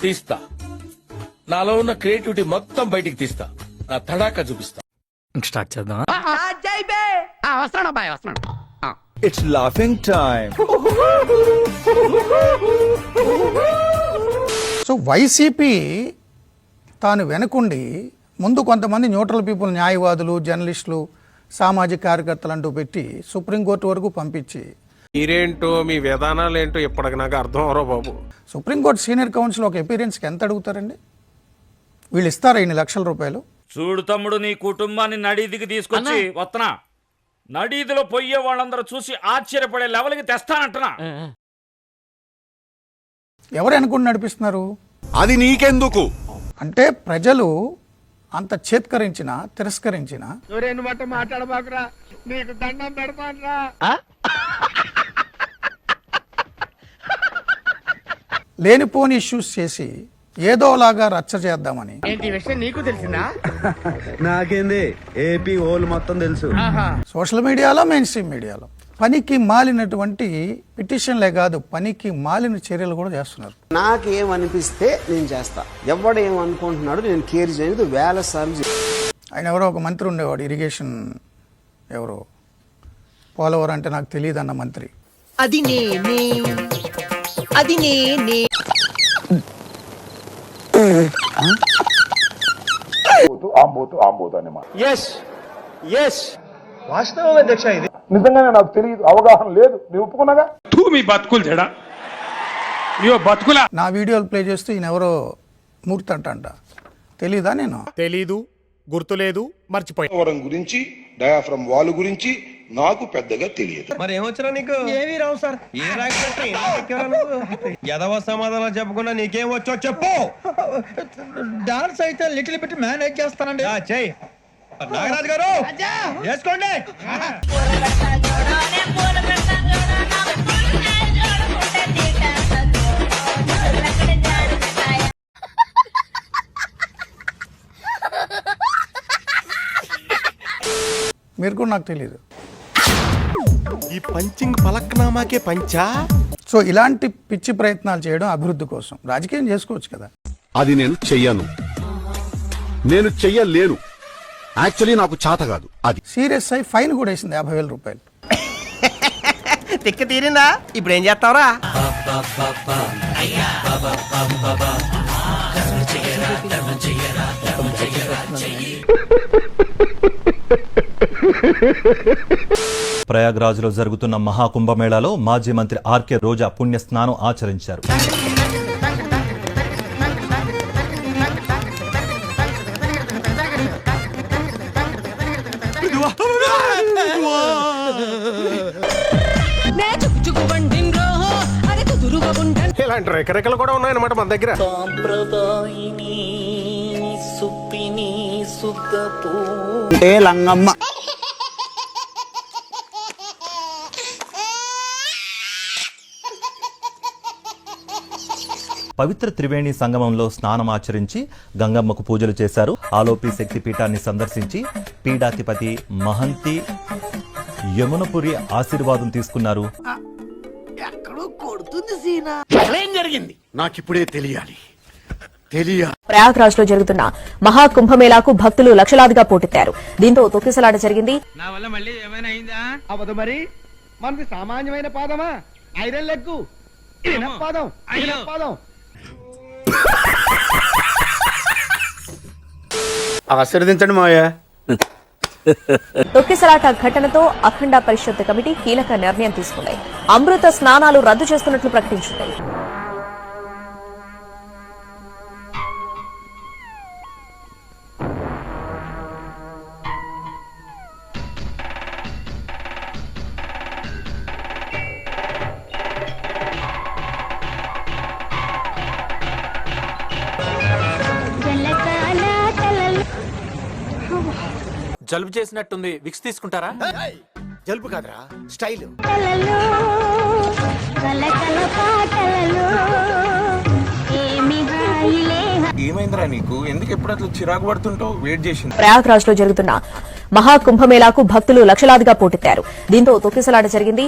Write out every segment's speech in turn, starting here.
తీస్తా, నాలో ఉన్న క్రియేటివిటీ మొత్తం బయటికి తీస్తా, నా తడాకా చూపిస్తా. స్టార్ట్ చేద్దాం. వస్తున్నాడు అబ్బాయి, వస్తున్నాడు. It's laughing time. So YCP తాను వెనకుండి ముందు కొంతమంది న్యూట్రల్ పీపుల్, న్యాయవాదులు, జర్నలిస్టులు, సామాజిక కార్యకర్తలు అంటూ పెట్టి సుప్రీంకోర్టు వరకు పంపించి, మీరేంటో మీ విధానాలు ఏంటో ఇప్పటికి నాకు అర్థం అవరో బాబు. సుప్రీంకోర్టు సీనియర్ కౌన్సిల్ ఒక అపీరెన్స్కి ఎంత అడుగుతారండి? వీళ్ళు ఇస్తారా ఇన్ని లక్షల రూపాయలు? చూడు తమ్ముడు, నీ కుటుంబాన్ని నడీదికి తీసుకొచ్చి వస్తున్నా, నడీదిలో పొయ్యే వాళ్ళందరూ చూసి ఆశ్చర్యపడే లెవెల్కి తెస్తానంటున్నా. ఎవరు అనుకుని నడిపిస్తున్నారు? అది నీకెందుకు అంటే ప్రజలు అంత చేత్కరించిన, తిరస్కరించిన, మాట్లాడబాకురా, నీకు దండం పెడతానురా. లేనిపోని ఇష్యూస్ చేసి ఏదోలాగా రచ్చ చేద్దామని. ఏంటి విషయం నీకు తెలిసిందా? నాకేంది, ఏపీ ఓల్ మొత్తం తెలుసు. సోషల్ మీడియాలో, మెయిన్ స్ట్రీమ్ మీడియాలో పనికి మాలినటువంటి పిటిషన్లే కాదు, పనికి మాలిన చర్యలు కూడా చేస్తున్నారు. నాకేమనిపిస్తే నేను చేస్తా, ఎవడు ఏమనుకుంటున్నాడు నేను కేర్ చేయలేదు. వేల సార్లు ఆయన ఎవరో ఒక మంత్రి ఉండేవాడు, ఇరిగేషన్ ఎవరో, పోలవరం అంటే నాకు తెలియదు అన్న మంత్రి. అది నేనే, అది నేనే. వాస్తవం అధ్యక్ష, ఇది నిజంగానే నాకు తెలియదు, అవగాహన లేదు. నేను ఒప్పుకున్నాగా. మీ బతుకులు తేడా, బతుకుల నా వీడియోలు ప్లే చేస్తూ ఈయన ఎవరో మూర్తి అంట తెలీదా? నేను తెలీదు, గుర్తులేదు, మర్చిపోయా. పోలవరం గురించి, డయాఫ్రమ్ వాల్ గురించి నాకు పెద్దగా తెలియదు. మరి ఏమొచ్చరా నీకు? ఏమీ రావు సార్. ఏ యదవ సమాధానం చెప్పకుండా నీకేం వచ్చో చెప్పు. డాన్స్ అయితే లిటిల్ బిట్ మేనేజ్ చేస్తానండి. చెయ్యి నాగరాజు గారు, చేసుకోండి. మీరు కూడా నాకు తెలియదు. ఈ పంచింగ్ పలక్నామాకే పంచా. సో ఇలాంటి పిచ్చి ప్రయత్నాలు చేయడం అభివృద్ధి కోసం, రాజకీయం చేసుకోవచ్చు కదా. అది నేను చెయ్యను, నేను చెయ్యలేను. యాక్చువల్లీ నాకు చేత కాదు. అది సీరియస్ అయి ఫైన్ కూడా వేసింది 50,000 రూపాయలు. తిక్క తీరిందా? ఇప్పుడు ఏం చేస్తావురా? ప్రయాగ్రాజ్లో జరుగుతున్న మహాకుంభమేళాలో మాజీ మంత్రి ఆర్కే రోజా పుణ్యస్నానం ఆచరించారు. ఇలాంటి రెకరెకలు కూడా ఉన్నాయన్నమాట మన దగ్గర. లంగమ్మ పవిత్ర త్రివేణి సంగమంలో స్నానం ఆచరించి గంగమ్మకు పూజలు చేశారు. ఆలోపి శక్తి పీఠాన్ని సందర్శించి పీఠాధిపతి మహంతి యమునపురి ఆశీర్వాదం తీసుకున్నారు. ఏం జరిగింది నాకిప్పుడే తెలియాలి. ప్రయాగ్రాజ్ లో జరుగుతున్న మహాకుంభమేళాకు భక్తులు లక్షలాదిగా పోటెత్తారు. దీంతో తొక్కిసలాట జరిగింది. నా వల్ల మళ్ళీ ఏమైనా అయిందా? అవదు మరి, మనది సామాన్యమైన పాదమా? ఐరన్ లెగ్గు పాదం, పాదం. ఆశీర్వదించండి మావయ్య. తొక్కిసలాట ఘటనతో అఖండ పరిషత్ కమిటీ కీలక నిర్ణయం తీసుకుంది. అమృత స్నానాలు రద్దు చేస్తున్నట్లు ప్రకటించింది. జలుబు చేసినట్టుంది, విక్స్ తీసుకుంటారా? జలుబు కాదురా, స్టైల్. ఏమైందిరా నీకు? ఎందుకు ఎప్పుడు అట్లా చిరాకు పడుతుంటావు? వెయిట్ చేసింది. ప్రయాగ్రాజ్ లో జరుగుతున్న మహాకుంభమేళాకు భక్తులు లక్షలాదిగా పోటెత్తారు. దీంతో తొక్కిసలాట జరిగింది.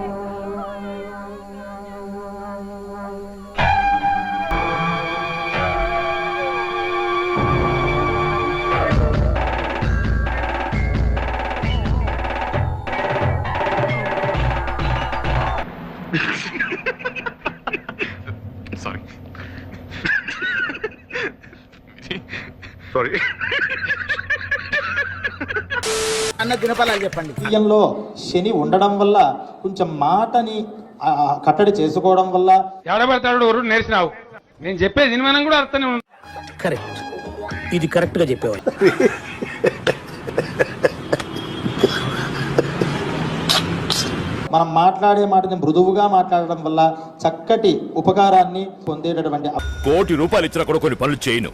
సారీ సారీ అన్న దినఫలాలు చెప్పండి. బియ్యంలో శని ఉండడం వల్ల కొంచెం మాటని కట్టడి చేసుకోవడం వల్ల ఏడబడతాడు నేర్చినావు. నేను చెప్పేది మనం కూడా అర్థం. కరెక్ట్, ఇది కరెక్ట్ గా చెప్పేవాళ్ళు. మనం మాట్లాడే మాటని మృదువుగా మాట్లాడడం వల్ల చక్కటి ఉపకారాన్ని పొందేటటువంటి కోటి రూపాయలు ఇచ్చినా కూడా కొన్ని పనులు చేయను.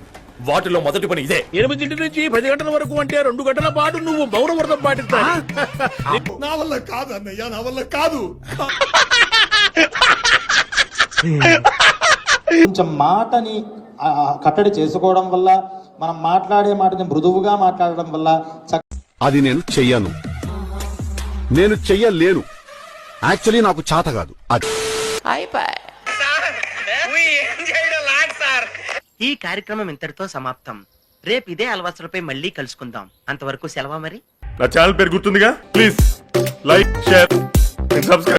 వాటిలో మొదటి పని ఇదే. 8 నుంచి 10 గంటల వరకు అంటే 2 గంటల పాటు నువ్వు మౌనవ్రతం పాటిస్తా. నా వల్ల కాదు అన్నయ్య, నా వల్ల కాదు. కొంచెం మాటని కట్టడి చేసుకోవడం వల్ల మనం మాట్లాడే మాటని మృదువుగా మాట్లాడడం వల్ల అది నేను చెయ్యను, నేను చెయ్యలేను. యాక్చువల్లీ నాకు చేత కాదు అది. ఈ కార్యక్రమం ఇంతటితో సమాప్తం. రేపు ఇదే అలవాసులపై మళ్ళీ కలుసుకుందాం. అంతవరకు సెలవా మరి. నా ఛానల్ పేరు గుర్తుందిగా, ప్లీజ్ లైక్, షేర్, సబ్స్క్రైబ్.